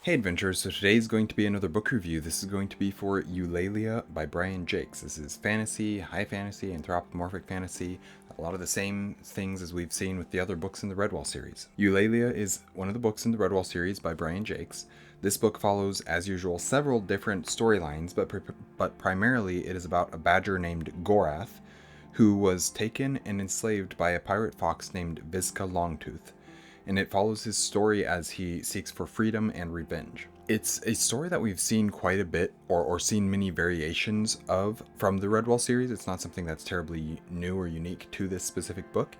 Hey adventurers, so today is going to be another book review. This is going to be for Eulalia by Brian Jacques. This is fantasy, high fantasy, anthropomorphic fantasy, a lot of the same things as we've seen with the other books in the Redwall series. Eulalia is one of the books in the Redwall series by Brian Jacques. This book follows, as usual, several different storylines, but primarily it is about a badger named Gorath, who was taken and enslaved by a pirate fox named Visca Longtooth, and it follows his story as he seeks for freedom and revenge. It's a story that we've seen quite a bit, or seen many variations of from the Redwall series. It's not something that's terribly new or unique to this specific book,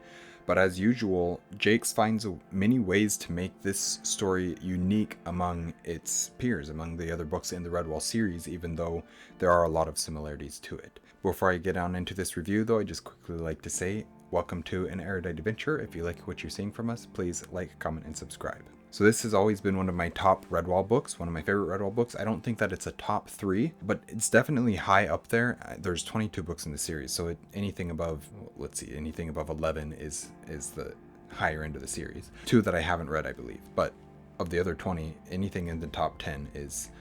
but as usual, Jacques finds many ways to make this story unique among its peers, among the other books in the Redwall series, even though there are a lot of similarities to it. Before I get on into this review though, I'd just quickly like to say, welcome to an Erudite adventure. If you like what you're seeing from us, please like, comment, and subscribe. So this has always been one of my top Redwall books, one of my favorite Redwall books. I don't think that it's a top 3, but it's definitely high up there. There's 22 books in the series, so anything above, anything above 11 is the higher end of the series. 2 that I haven't read, I believe, but of the other 20, anything in the top 10 is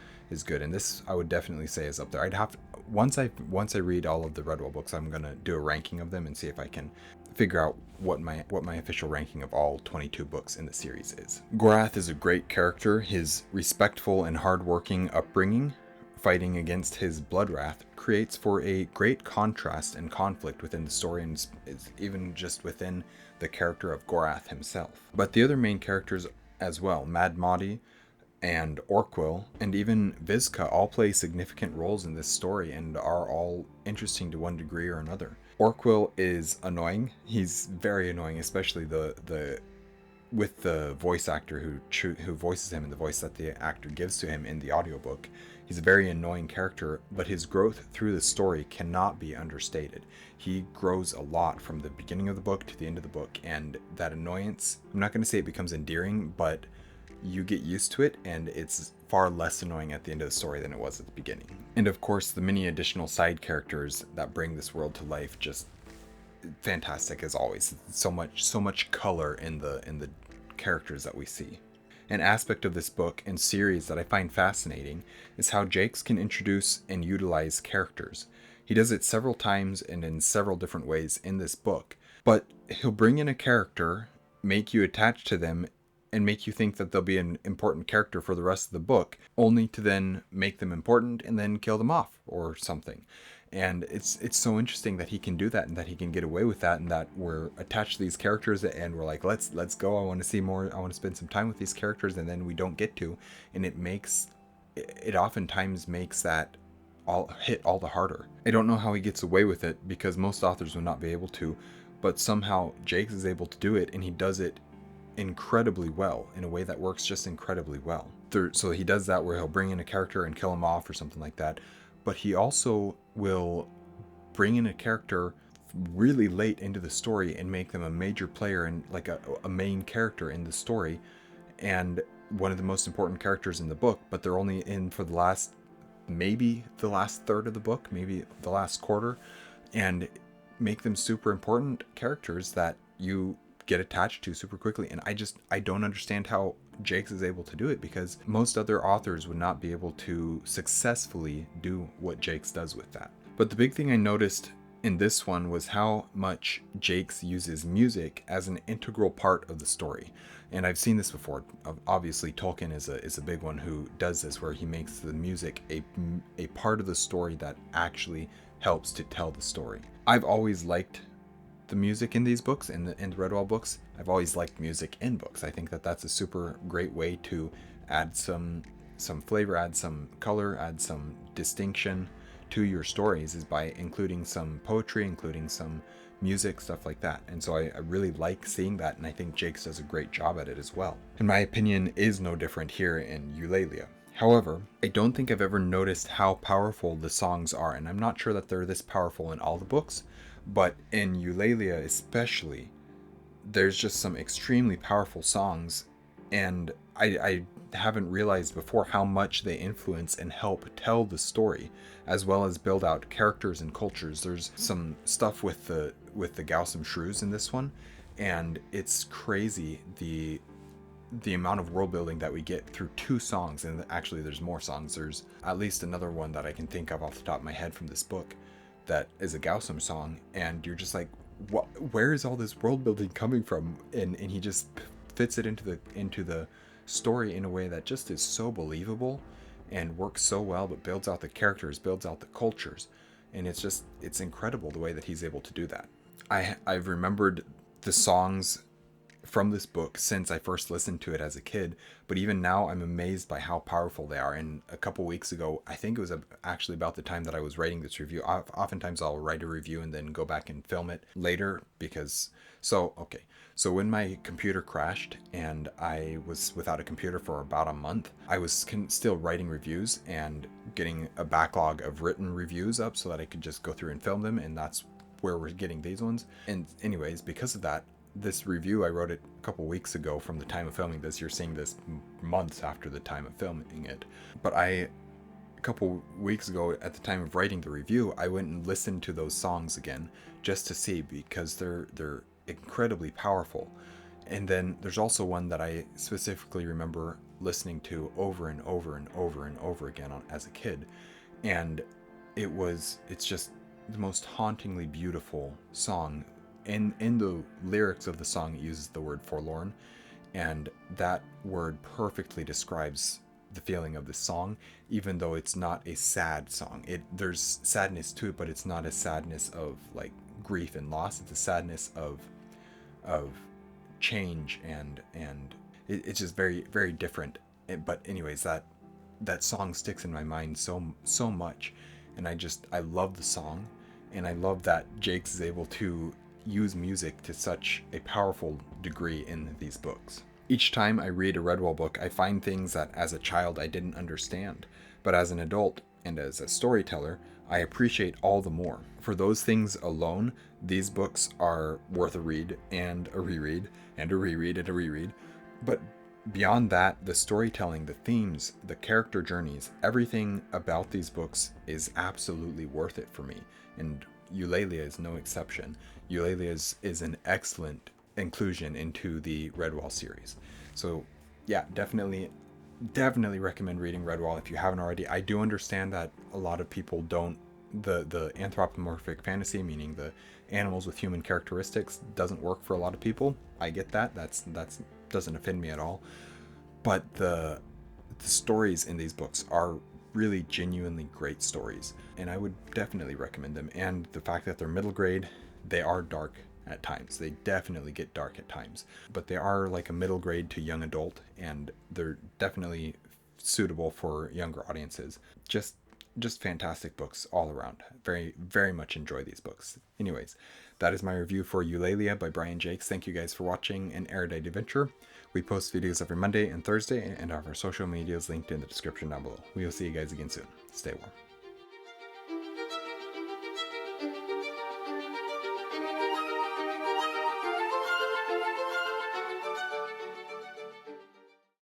good, and this I would definitely say is up there. I'd have to, once I read all of the Redwall books, I'm gonna do a ranking of them and see if I can figure out what my official ranking of all 22 books in the series is. Gorath is a great character. His respectful and hardworking upbringing, fighting against his blood wrath, creates for a great contrast and conflict within the story, and is even just within the character of Gorath himself. But the other main characters as well, Mad Mahdi and Orquil, and even Visca, all play significant roles in this story and are all interesting to one degree or another. Orquil is annoying. He's very annoying, especially with the voice actor who voices him and the voice that the actor gives to him in the audiobook. He's a very annoying character, but his growth through the story cannot be understated. He grows a lot from the beginning of the book to the end of the book, and that annoyance, I'm not going to say it becomes endearing, but you get used to it, and it's far less annoying at the end of the story than it was at the beginning. And of course, the many additional side characters that bring this world to life, just fantastic as always. So much color in the characters that we see. An aspect of this book and series that I find fascinating is how Jacques can introduce and utilize characters. He does it several times and in several different ways in this book, but he'll bring in a character, make you attached to them, and make you think that they'll be an important character for the rest of the book, only to then make them important and then kill them off or something. And it's so interesting that he can do that and that he can get away with that, and that we're attached to these characters and we're like, let's go, I want to see more, I want to spend some time with these characters, and then we don't get to, and it oftentimes makes that all hit all the harder. I don't know how he gets away with it, because most authors would not be able to, but somehow Jacques is able to do it, and he does it incredibly well, in a way that works just incredibly well. So he does that where he'll bring in a character and kill him off or something like that, but he also will bring in a character really late into the story and make them a major player and like a main character in the story, and one of the most important characters in the book, but they're only in for maybe the last third of the book, maybe the last quarter, and make them super important characters that you get attached to super quickly. And I don't understand how Jacques is able to do it, because most other authors would not be able to successfully do what Jacques does with that. But the big thing I noticed in this one was how much Jacques uses music as an integral part of the story. And I've seen this before. Obviously Tolkien is a big one who does this, where he makes the music a part of the story that actually helps to tell the story. I've always liked the music in these books, in the Redwall books. I've always liked music in books. I think that that's a super great way to add some flavor, add some color, add some distinction to your stories, is by including some poetry, including some music, stuff like that. And so I really like seeing that, and I think Jacques does a great job at it as well. And my opinion is no different here in Eulalia. However, I don't think I've ever noticed how powerful the songs are, and I'm not sure that they're this powerful in all the books, but in Eulalia especially, there's just some extremely powerful songs, and I haven't realized before how much they influence and help tell the story, as well as build out characters and cultures. There's some stuff with the Gaussum shrews in this one, and it's crazy the the amount of world building that we get through 2 songs, and actually there's more songs. There's at least another one that I can think of off the top of my head from this book that is a Gaussum song, and you're just like, what? Where is all this world building coming from? And he just fits it into the story in a way that just is so believable and works so well, but builds out the characters, builds out the cultures, and it's incredible the way that he's able to do that. I've remembered the songs from this book since I first listened to it as a kid, but even now I'm amazed by how powerful they are. And a couple weeks ago, I think it was actually about the time that I was writing this review. Oftentimes I'll write a review and then go back and film it later because so when my computer crashed and I was without a computer for about a month, I was still writing reviews and getting a backlog of written reviews up so that I could just go through and film them, and that's where we're getting these ones. And anyways, because of that, this review, I wrote it a couple weeks ago from the time of filming this. You're seeing this months after the time of filming it. But a couple weeks ago, at the time of writing the review, I went and listened to those songs again just to see, because they're incredibly powerful. And then there's also one that I specifically remember listening to over and over and over and over again as a kid. And it's just the most hauntingly beautiful song. In the lyrics of the song, it uses the word forlorn, and that word perfectly describes the feeling of the song, even though it's not a sad song. There's sadness to it, but it's not a sadness of like grief and loss. It's a sadness of change, and it's just very, very different. But anyways, that song sticks in my mind so much, and I love the song, and I love that Jacques is able to use music to such a powerful degree in these books. Each time I read a Redwall book, I find things that as a child I didn't understand, but as an adult and as a storyteller, I appreciate all the more. For those things alone, these books are worth a read and a reread and a reread and a reread. But beyond that, the storytelling, the themes, the character journeys, everything about these books is absolutely worth it for me. And Eulalia is no exception. Eulalia is an excellent inclusion into the Redwall series. So yeah, definitely recommend reading Redwall if you haven't already. I do understand that a lot of people don't, the anthropomorphic fantasy, meaning the animals with human characteristics, doesn't work for a lot of people. I get that. That's doesn't offend me at all. But the stories in these books are really genuinely great stories, and I would definitely recommend them. And the fact that they're middle grade, they are dark at times. They definitely get dark at times, but they are like a middle grade to young adult, and they're definitely suitable for younger audiences. Just fantastic books all around. Very, very much enjoy these books. Anyways, that is my review for Eulalia by Brian Jacques. Thank you guys for watching an Erudite adventure. We post videos every Monday and Thursday, and have our social medias linked in the description down below. We will see you guys again soon. Stay warm.